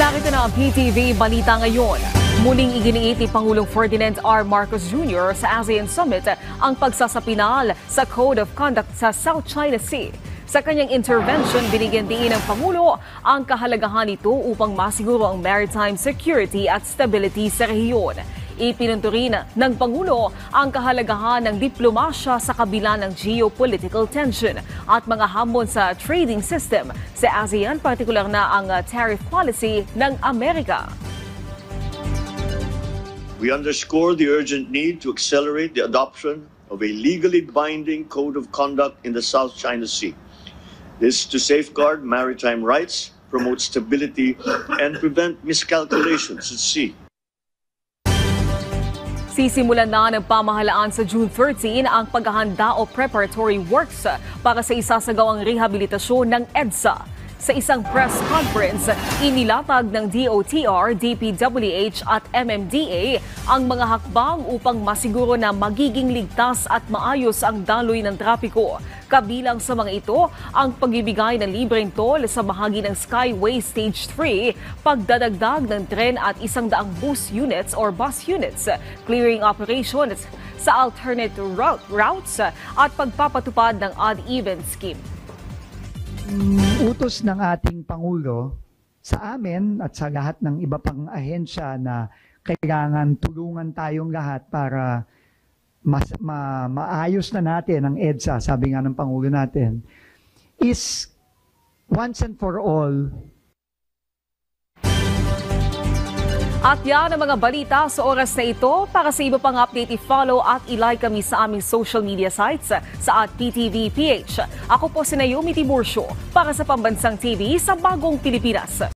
Narito na ang PTV Balita ngayon. Muling iginiit ni Pangulong Ferdinand R. Marcos Jr. sa ASEAN Summit ang pagsasapinal sa Code of Conduct sa South China Sea. Sa kanyang intervention, binigyan din ng Pangulo ang kahalagahan nito upang masiguro ang maritime security at stability sa rehiyon. Ipinunto rin ng Pangulo ang kahalagahan ng diplomasya sa kabila ng geopolitical tension at mga hamon sa trading system sa ASEAN, partikular na ang tariff policy ng Amerika. We underscore the urgent need to accelerate the adoption of a legally binding code of conduct in the South China Sea. This to safeguard maritime rights, promote stability, and prevent miscalculations at sea. Sisimulan na ng pamahalaan sa June 13 ang paghahanda o preparatory works para sa isasagawang rehabilitasyon ng EDSA. Sa isang press conference, inilatag ng DOTR, DPWH at MMDA ang mga hakbang upang masiguro na magiging ligtas at maayos ang daloy ng trapiko. Kabilang sa mga ito ang pagbibigay ng libreng toll sa bahagi ng Skyway Stage 3, pagdadagdag ng tren at 100 bus units or bus units, clearing operations sa alternate routes at pagpapatupad ng odd-even scheme. Utos ng ating Pangulo sa amin at sa lahat ng iba pang ahensya na kailangan tulungan tayong lahat para maayos na natin ang EDSA, sabi nga ng Pangulo natin, is once and for all. At yan ang mga balita sa oras na ito. Para sa iba pang update, i-follow at i-like kami sa aming social media sites sa @PTVPH. Ako po si Naomi Tiburcio para sa Pambansang TV sa Bagong Pilipinas.